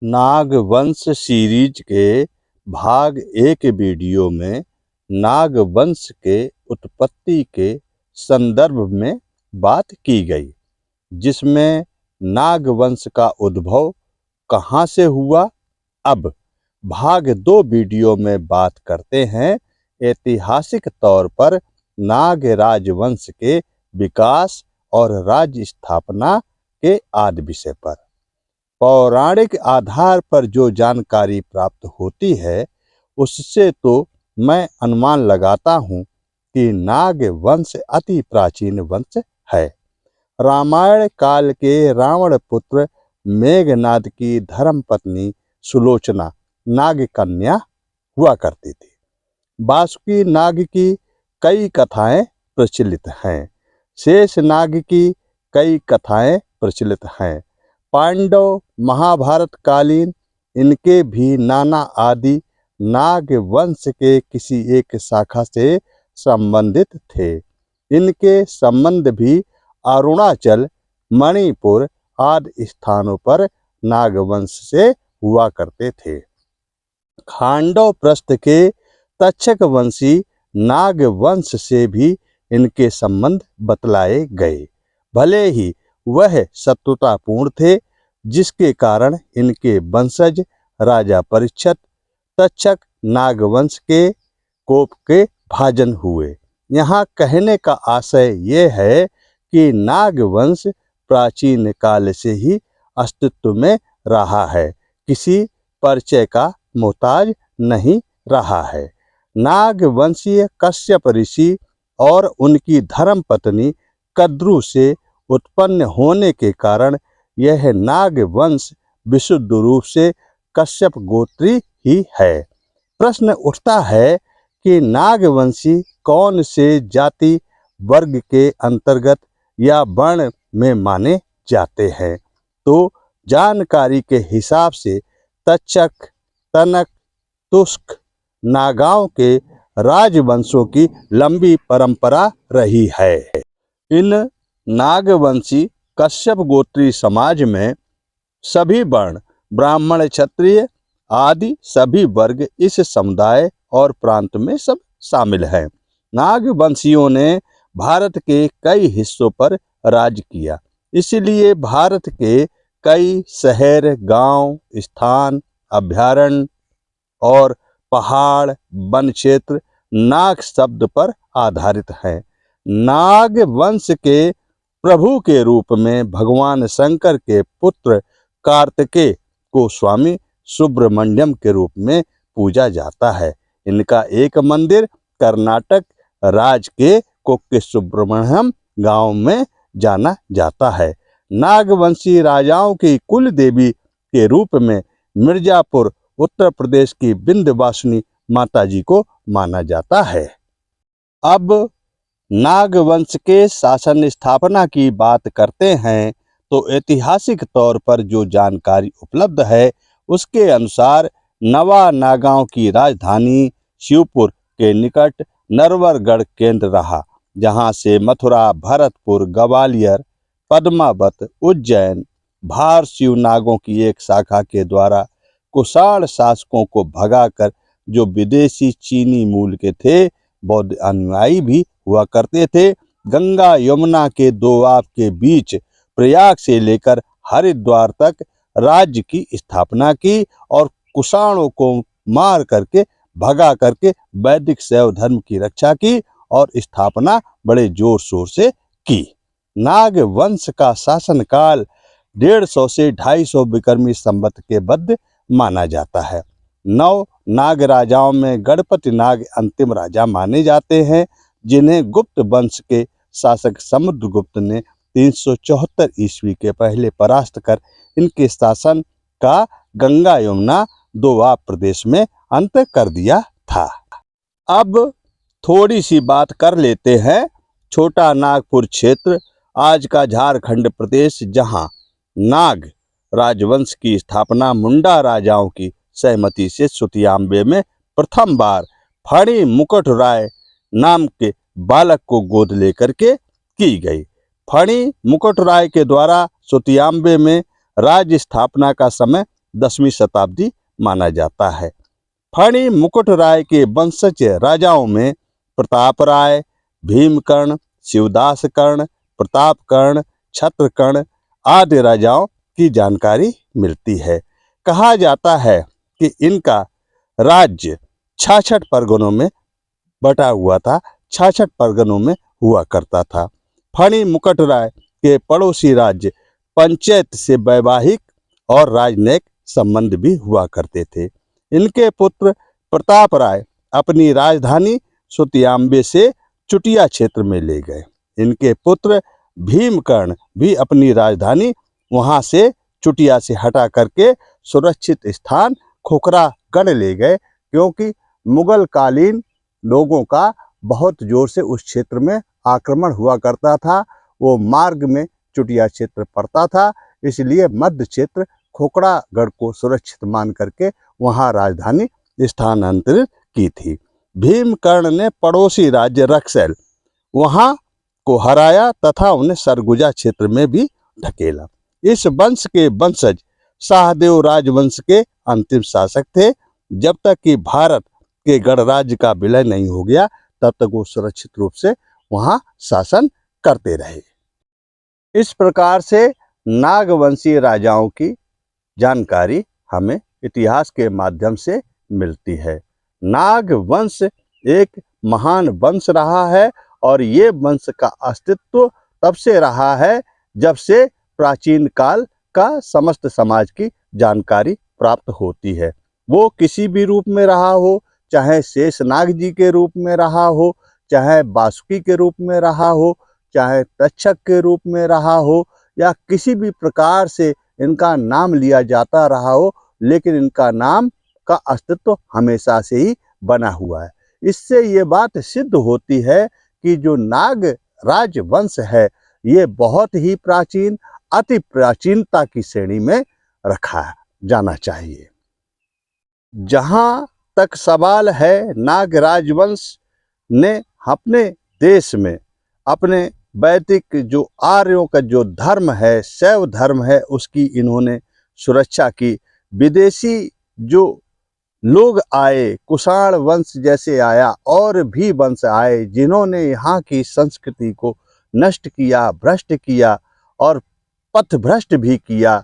नागवंश series के भाग 1 video में नागवंश के उत्पत्ति के संदर्भ में बात की गई, जिसमें नागवंश का उद्भव कहाँ से हुआ। अब भाग 2 वीडियो में बात करते हैं ऐतिहासिक तौर पर नाग राजवंश के विकास और राज्य स्थापना के आदि विषय पर। पौराणिक आधार पर जो जानकारी प्राप्त होती है उससे तो मैं अनुमान लगाता हूँ कि नाग वंश अति प्राचीन वंश है। रामायण काल के रावण पुत्र मेघनाद की धर्मपत्नी सुलोचना नाग कन्या हुआ करती थी। वासुकी नाग की कई कथाएं प्रचलित हैं। शेष नाग की कई कथाएं प्रचलित हैं। पांडव महाभारत कालीन इनके भी नाना आदि नाग वंश के किसी एक शाखा से संबंधित थे। इनके संबंध भी अरुणाचल, मणिपुर आदि स्थानों पर नागवंश से हुआ करते थे। खांडव प्रस्थ के तक्षक वंशी नागवंश से भी इनके संबंध बतलाए गए। भले ही वह शत्रुतापूर्ण थे, जिसके कारण इनके वंशज राजा परीक्षित तक्षक नागवंश के कोप के भाजन हुए। यहाँ कहने का आशय ये है कि नागवंश प्राचीन काल से ही अस्तित्व में रहा है, किसी परिचय का मोहताज नहीं रहा है। नागवंशीय कश्यप ऋषि और उनकी धर्मपत्नी कद्रु से उत्पन्न होने के कारण यह नागवंश विशुद्ध रूप से कश्यप गोत्री ही है। प्रश्न उठता है कि नागवंशी कौन से जाति वर्ग के अंतर्गत या वर्ण में माने जाते हैं। तो जानकारी के हिसाब से तक्षक, तनक, तुष्क नागाओं के राजवंशों की लंबी परंपरा रही है। इन नागवंशी कश्यप गोत्री समाज में सभी वर्ण, ब्राह्मण, क्षत्रिय आदि सभी वर्ग इस समुदाय और प्रांत में सब शामिल हैं। नागवंशियों ने भारत के कई हिस्सों पर राज किया, इसलिए भारत के कई शहर, गांव, स्थान, अभयारण्य और पहाड़, वन क्षेत्र नाग शब्द पर आधारित हैं। नाग वंश के प्रभु के रूप में भगवान शंकर के पुत्र कार्तिकेय को स्वामी सुब्रमण्यम के रूप में पूजा जाता है। इनका एक मंदिर कर्नाटक राज्य के कोक्के सुब्रमण्यम गांव में जाना जाता है। नागवंशी राजाओं की कुल देवी के रूप में मिर्जापुर उत्तर प्रदेश की विंध्यवासिनी माता जी को माना जाता है। अब नागवंश के शासन स्थापना की बात करते हैं तो ऐतिहासिक तौर पर जो जानकारी उपलब्ध है उसके अनुसार नवा नागांव की राजधानी शिवपुर के निकट नरवरगढ़ केंद्र रहा, जहां से मथुरा, भरतपुर, ग्वालियर, पद्मावत, उज्जैन, भार शिव नागों की एक शाखा के द्वारा कुषाण शासकों को भगाकर जो विदेशी चीनी मूल के थे बौद्ध अनुयायी भी हुआ करते थे, गंगा यमुना के दोआब के बीच प्रयाग से लेकर हरिद्वार तक राज्य की स्थापना की और कुषाणों को मार करके भगा करके वैदिक शैव धर्म की रक्षा की और स्थापना बड़े जोर शोर से की। नाग वंश का शासनकाल 150 से 250 विक्रमी संवत के मध्य माना जाता है। 9 नाग राजाओं में गणपति नाग अंतिम राजा माने जाते हैं, जिन्हें गुप्त वंश के शासक समुद्रगुप्त ने 374 ईस्वी के पहले परास्त कर इनके शासन का गंगा यमुना दोआब प्रदेश में अंत कर दिया था। अब थोड़ी सी बात कर लेते हैं छोटा नागपुर क्षेत्र, आज का झारखंड प्रदेश, जहां नाग राजवंश की स्थापना मुंडा राजाओं की सहमति से सुतियाम्बे में प्रथम बार फणी मुकुट राय नाम के बालक को गोद लेकर के की गई। फणी मुकुट राय के द्वारा सुतियाम्बे में राज्य स्थापना का समय 10वीं शताब्दी माना जाता है। फणी मुकुट राय के वंशज राजाओं में प्रताप राय, भीमकर्ण, शिवदास कर्ण, प्रताप कर्ण, छत्रकर्ण आदि राजाओं की जानकारी मिलती है। कहा जाता है कि इनका राज्य 66 परगनों में बटा हुआ था, 66 परगनों में हुआ करता था। फणी मुकुट राय के पड़ोसी राज्य पंचायत से वैवाहिक और राजनयिक संबंध भी हुआ करते थे। इनके पुत्र प्रताप राय अपनी राजधानी सुतियाम्बे से चुटिया क्षेत्र में ले गए। इनके पुत्र भीमकर्ण भी अपनी राजधानी वहां से चुटिया से हटा करके सुरक्षित स्थान खोखरागढ़ ले गए, क्योंकि मुगल कालीन लोगों का बहुत जोर से उस क्षेत्र में आक्रमण हुआ करता था। वो मार्ग में चुटिया क्षेत्र पड़ता था, इसलिए मध्य क्षेत्र खोखरागढ़ को सुरक्षित मान करके वहां राजधानी स्थानांतरित की थी। भीमकर्ण ने पड़ोसी राज्य रक्सैल वहां को हराया तथा उन्हें सरगुजा क्षेत्र में भी ढकेला। इस वंश के वंशज शाहदेव राजवंश के अंतिम शासक थे। जब तक कि भारत के गणराज्य का विलय नहीं हो गया, तब तक वो सुरक्षित रूप से वहां शासन करते रहे। इस प्रकार से नागवंशीय राजाओं की जानकारी हमें इतिहास के माध्यम से मिलती है। नाग वंश एक महान वंश रहा है और ये वंश का अस्तित्व तब से रहा है जब से प्राचीन काल का समस्त समाज की जानकारी प्राप्त होती है। वो किसी भी रूप में रहा हो, चाहे शेषनाग जी के रूप में रहा हो, चाहे वासुकी के रूप में रहा हो, चाहे तक्षक के रूप में रहा हो, या किसी भी प्रकार से इनका नाम लिया जाता रहा हो, लेकिन इनका नाम का अस्तित्व हमेशा से ही बना हुआ है। इससे ये बात सिद्ध होती है कि जो नाग राजवंश है ये बहुत ही प्राचीन, अति प्राचीनता की श्रेणी में रखा जाना चाहिए। जहाँ तक सवाल है नाग राजवंश ने अपने देश में अपने वैदिक जो आर्यों का जो धर्म है, शैव धर्म है, उसकी इन्होंने सुरक्षा की। विदेशी जो लोग आए, कुषाण वंश जैसे आया और भी वंश आए जिन्होंने यहाँ की संस्कृति को नष्ट किया, भ्रष्ट किया और पथभ्रष्ट भी किया,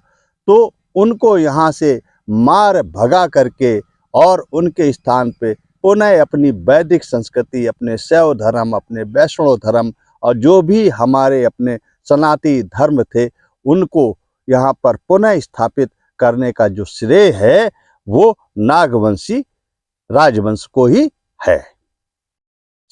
तो उनको यहाँ से मार भगा करके और उनके स्थान पे पुनः अपनी वैदिक संस्कृति, अपने शैव धर्म, अपने वैष्णव धर्म और जो भी हमारे अपने सनातनी धर्म थे उनको यहाँ पर पुनः स्थापित करने का जो श्रेय है वो नागवंशी राजवंश को ही है।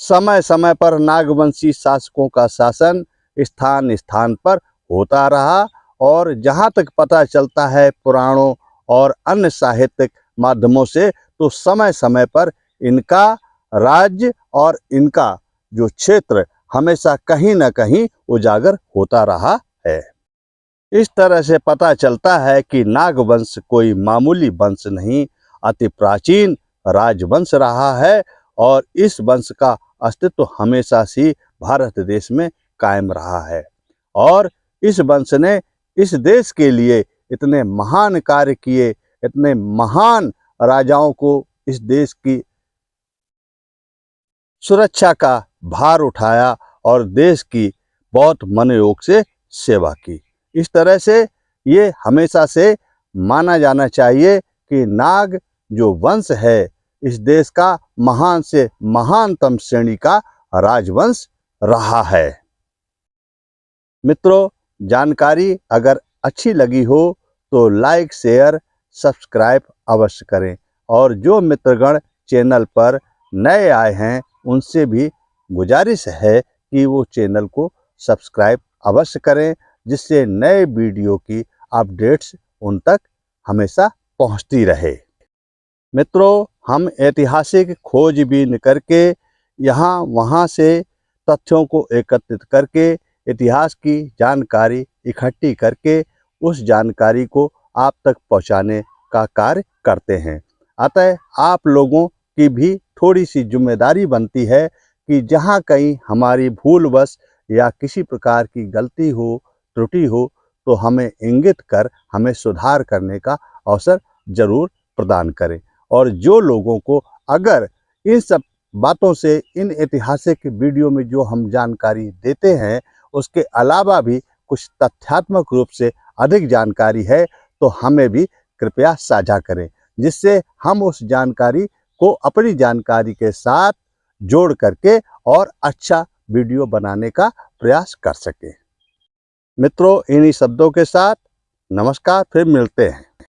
समय समय पर नागवंशी शासकों का शासन स्थान स्थान पर होता रहा और जहाँ तक पता चलता है पुराणों और अन्य साहित्यिक माध्यमों से, तो समय समय पर इनका राज्य और इनका जो क्षेत्र हमेशा कहीं न कहीं उजागर होता रहा है। इस तरह से पता चलता है कि नागवंश कोई मामूली वंश नहीं, अति प्राचीन राजवंश रहा है और इस वंश का अस्तित्व हमेशा से भारत देश में कायम रहा है। और इस वंश ने इस देश के लिए इतने महान कार्य किए, इतने महान राजाओं को इस देश की सुरक्षा का भार उठाया और देश की बहुत मनोयोग से सेवा की। इस तरह से ये हमेशा से माना जाना चाहिए कि नाग जो वंश है इस देश का महान से महानतम श्रेणी का राजवंश रहा है। मित्रों, जानकारी अगर अच्छी लगी हो तो लाइक, शेयर, सब्सक्राइब अवश्य करें और जो मित्रगण चैनल पर नए आए हैं उनसे भी गुजारिश है कि वो चैनल को सब्सक्राइब अवश्य करें, जिससे नए वीडियो की अपडेट्स उन तक हमेशा पहुंचती रहे। मित्रों, हम ऐतिहासिक खोजबीन करके यहाँ वहाँ से तथ्यों को एकत्रित करके इतिहास की जानकारी इकट्ठी करके उस जानकारी को आप तक पहुँचाने का कार्य करते हैं। अतः आप लोगों की भी थोड़ी सी जिम्मेदारी बनती है कि जहाँ कहीं हमारी भूलवश या किसी प्रकार की गलती हो, त्रुटि हो, तो हमें इंगित कर हमें सुधार करने का अवसर ज़रूर प्रदान करें। और जो लोगों को अगर इन सब बातों से, इन ऐतिहासिक वीडियो में जो हम जानकारी देते हैं उसके अलावा भी कुछ तथ्यात्मक रूप से अधिक जानकारी है तो हमें भी कृपया साझा करें, जिससे हम उस जानकारी को अपनी जानकारी के साथ जोड़ करके और अच्छा वीडियो बनाने का प्रयास कर सकें। मित्रों, इन्हीं शब्दों के साथ नमस्कार, फिर मिलते हैं।